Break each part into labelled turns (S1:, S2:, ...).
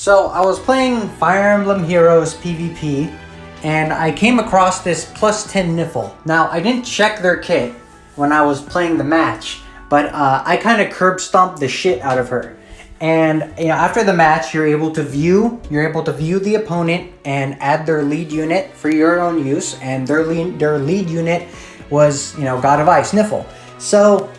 S1: So I was playing Fire Emblem Heroes PvP, and I came across this plus 10 Nifl. Now, I didn't check their kit when I was playing the match, but I kind of curb stomped the shit out of her. And after the match, you're able to view the opponent and add their lead unit for your own use. And their lead unit was God of Ice Nifl. So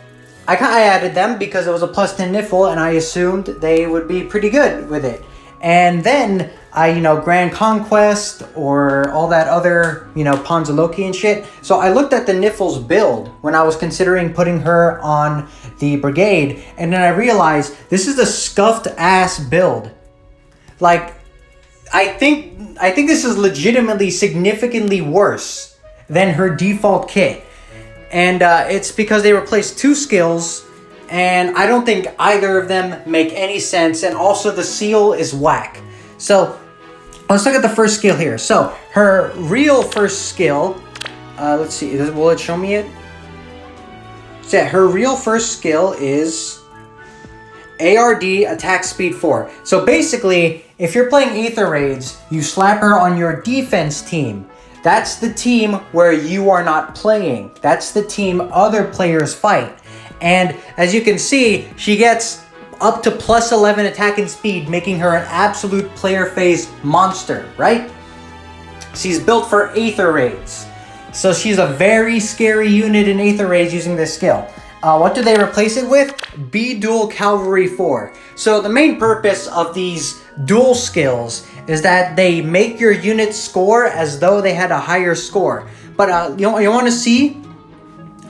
S1: I added them because it was a plus 10 Nifl, and I assumed they would be pretty good with it. And then I, Grand Conquest or all that other, Ponzaloki and shit. So I looked at the Nifl's build when I was considering putting her on the brigade. And then I realized this is a scuffed ass build. Like, I think this is legitimately significantly worse than her default kit. And it's because they replaced two skills. And I don't think either of them make any sense. And also the seal is whack. So let's look at the first skill here. So her real first skill, let's see, will it show me it? So yeah, her real first skill is ARD attack speed 4. So basically, if you're playing Aether Raids, you slap her on your defense team. That's the team where you are not playing. That's the team other players fight. And as you can see, she gets up to plus 11 attack and speed, making her an absolute player phase monster, right? She's built for Aether Raids. So she's a very scary unit in Aether Raids using this skill. What do they replace it with? B-Dual Cavalry 4. So the main purpose of these dual skills is that they make your unit score as though they had a higher score. But you want to see?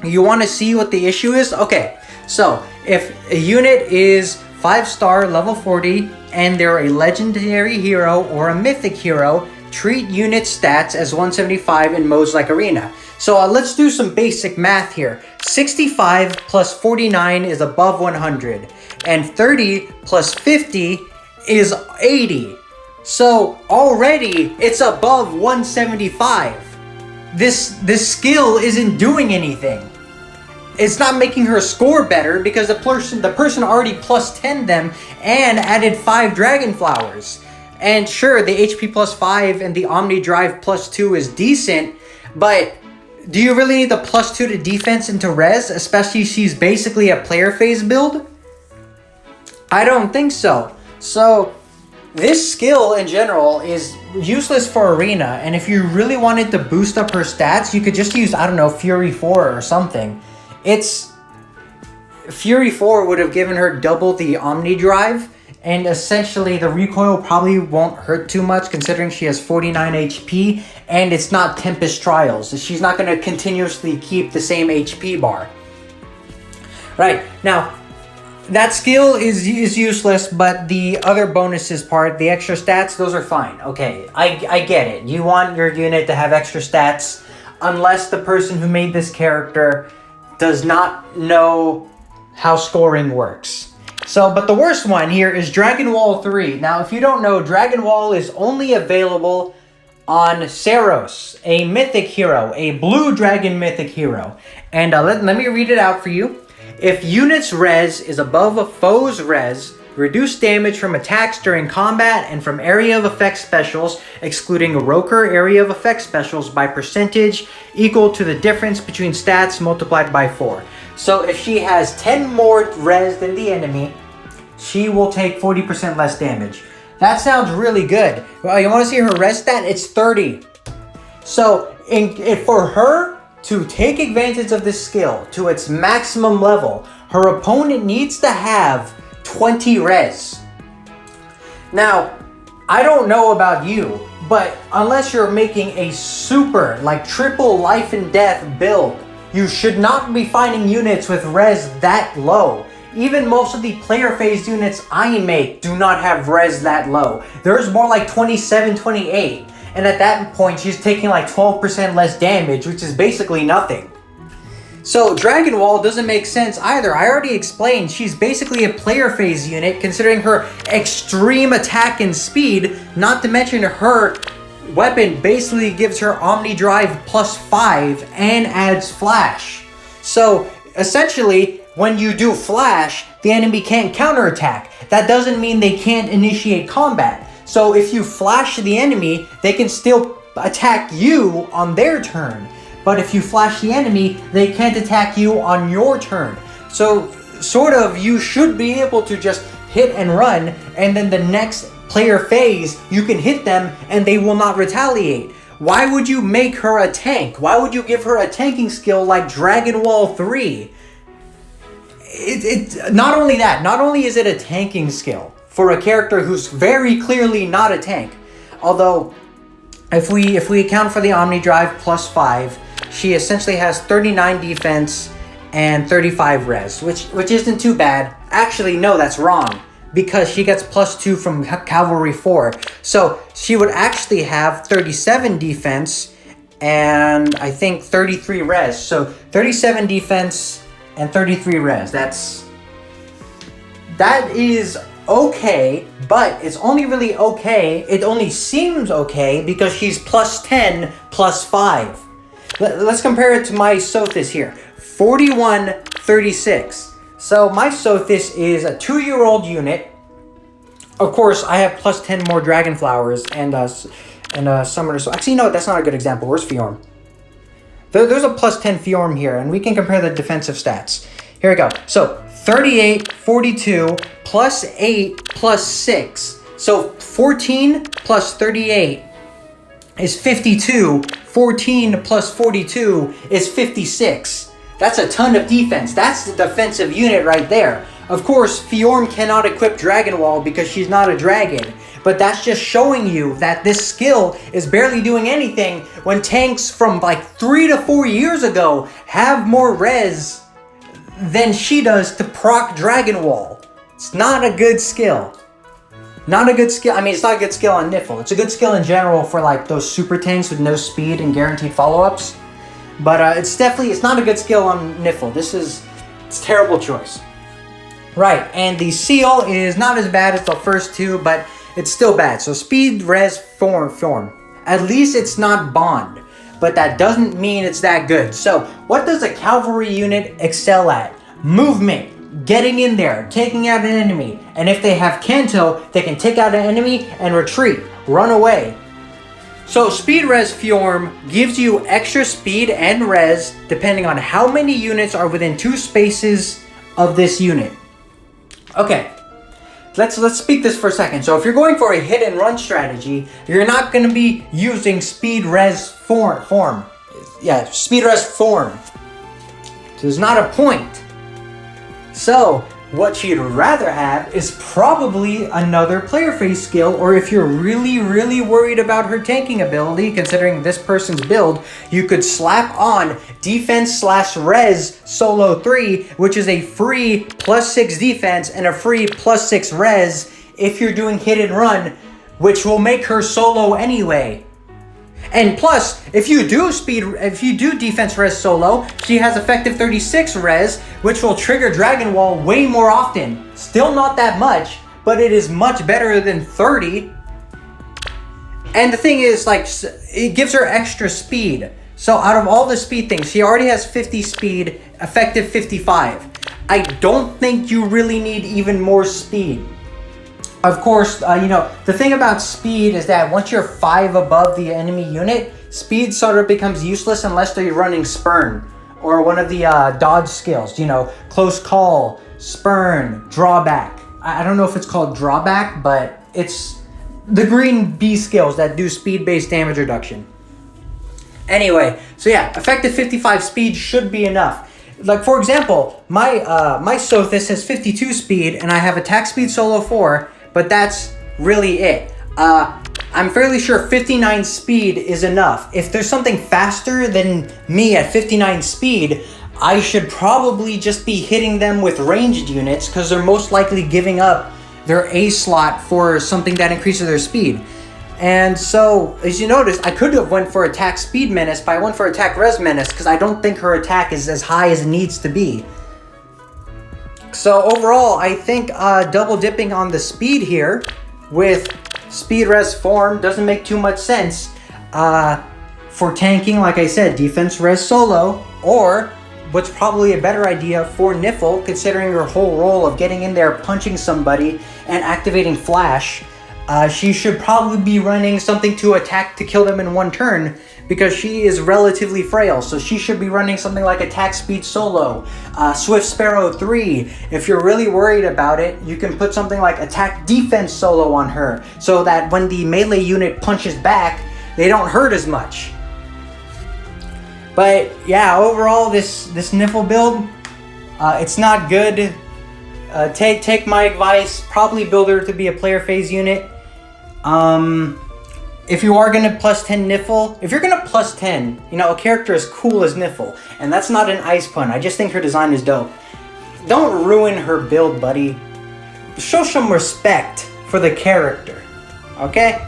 S1: You want to see what the issue is? Okay, so if a unit is 5-star level 40 and they're a legendary hero or a mythic hero, treat unit stats as 175 in modes like Arena. So let's do some basic math here. 65 plus 49 is above 100, and 30 plus 50 is 80. So already it's above 175. This skill isn't doing anything. It's not making her score better because the person already plus 10 them and added 5 Dragon Flowers. And sure, the HP plus 5 and the Omni Drive plus 2 is decent, but do you really need the plus 2 to defense and to res, especially if she's basically a player phase build? I don't think so. So this skill in general is useless for Arena, and if you really wanted to boost up her stats, you could just use, I don't know, Fury 4 or something. Fury 4 would have given her double the Omni Drive, and essentially the recoil probably won't hurt too much considering she has 49 HP, and it's not Tempest Trials. She's not going to continuously keep the same HP bar. Right, now, that skill is useless, but the other bonuses part, the extra stats, those are fine. Okay, I get it. You want your unit to have extra stats unless the person who made this character does not know how scoring works. So, but the worst one here is Dragon Wall 3. Now, if you don't know, Dragon Wall is only available on Saros, a mythic hero, a blue dragon mythic hero. And let me read it out for you. If unit's res is above a foe's res, reduce damage from attacks during combat and from area of effect specials, excluding Roker area of effect specials, by percentage equal to the difference between stats multiplied by 4. So if she has 10 more res than the enemy, she will take 40% less damage. That sounds really good. Well, you want to see her res stat? It's 30. So for her to take advantage of this skill to its maximum level, her opponent needs to have 20 res. Now, I don't know about you, but unless you're making a super, like triple life and death build, you should not be finding units with res that low. Even most of the player phase units I make do not have res that low. There's more like 27, 28. And at that point, she's taking like 12% less damage, which is basically nothing. So Dragon Wall doesn't make sense either. I already explained she's basically a player phase unit considering her extreme attack and speed, not to mention her weapon basically gives her Omni Drive plus 5 and adds Flash. So essentially, when you do flash, the enemy can't counterattack. That doesn't mean they can't initiate combat. So if you flash the enemy, they can still attack you on their turn. But if you flash the enemy, they can't attack you on your turn. So sort of, you should be able to just hit and run, and then the next player phase, you can hit them and they will not retaliate. Why would you make her a tank? Why would you give her a tanking skill like Dragon Wall 3? Not only that, not only is it a tanking skill for a character who's very clearly not a tank, although if we account for the Omni Drive plus 5, she essentially has 39 defense and 35 res, which isn't too bad. Actually, no, that's wrong, because she gets plus 2 from Cavalry 4. So she would actually have 37 defense and I think 33 res. So 37 defense and 33 res. That is okay, but it's only really okay. It only seems okay because she's plus 10 plus 5. Let's compare it to my Sothis here. 41, 36. So my Sothis is a 2-year-old unit. Of course, I have plus 10 more Dragon Flowers and Summoner. So actually, no, that's not a good example. Where's Fjorm? There's a plus 10 Fjorm here, and we can compare the defensive stats. Here we go. So 38, 42, plus 8, plus 6. So 14 plus 38 is 52. 14 plus 42 is 56. That's a ton of defense. That's the defensive unit right there. Of course, Fjorm cannot equip Dragon Wall because she's not a dragon. But that's just showing you that this skill is barely doing anything when tanks from like 3 to 4 years ago have more res than she does to proc Dragon Wall. It's not a good skill. Not a good skill. I mean, it's not a good skill on Nifl. It's a good skill in general for like those super tanks with no speed and guaranteed follow-ups. But it's not a good skill on Nifl. It's a terrible choice. Right, and the seal is not as bad as the first two, but it's still bad. So speed, res, form. At least it's not bond, but that doesn't mean it's that good. So what does a cavalry unit excel at? Movement, getting in there, taking out an enemy. And if they have Kanto, they can take out an enemy and retreat, run away. So speed res Fjorm gives you extra speed and res depending on how many units are within 2 spaces of this unit. Okay, let's speak this for a second. So if you're going for a hit and run strategy, you're not going to be using speed res form. Yeah, speed res form. There's not a point. So what you'd rather have is probably another player phase skill, or if you're really worried about her tanking ability, considering this person's build, you could slap on defense/res solo 3, which is a free plus 6 defense and a free plus 6 res if you're doing hit and run, which will make her solo anyway. And plus, if you do defense res solo, she has effective 36 res, which will trigger Dragon Wall way more often. Still not that much, but it is much better than 30. And the thing is, like, it gives her extra speed. So out of all the speed things, she already has 50 speed, effective 55. I don't think you really need even more speed. Of course, the thing about speed is that once you're 5 above the enemy unit, speed sort of becomes useless unless they're running Spurn or one of the dodge skills, close call, Spurn, drawback. I don't know if it's called drawback, but it's the green B skills that do speed-based damage reduction. Anyway, so yeah, effective 55 speed should be enough. Like, for example, my Sothis has 52 speed and I have attack speed solo 4, but that's really it. I'm fairly sure 59 speed is enough. If there's something faster than me at 59 speed, I should probably just be hitting them with ranged units because they're most likely giving up their A slot for something that increases their speed. And so, as you notice, I could have went for attack speed menace, but I went for attack res menace because I don't think her attack is as high as it needs to be. So overall, I think double dipping on the speed here with speed res form doesn't make too much sense. For tanking, like I said, defense res solo, or what's probably a better idea for Nifl, considering her whole role of getting in there, punching somebody, and activating Flash, she should probably be running something to attack to kill them in one turn, because she is relatively frail. So she should be running something like Attack Speed Solo, Swift Sparrow 3. If you're really worried about it, you can put something like Attack Defense Solo on her, so that when the melee unit punches back, they don't hurt as much. But yeah, overall, this Nifl build, it's not good. Take my advice, probably build her to be a player phase unit. If you are gonna plus 10 Nifl, if you're gonna plus 10, you know, a character as cool as Nifl, and that's not an ice pun, I just think her design is dope. Don't ruin her build, buddy. Show some respect for the character, okay?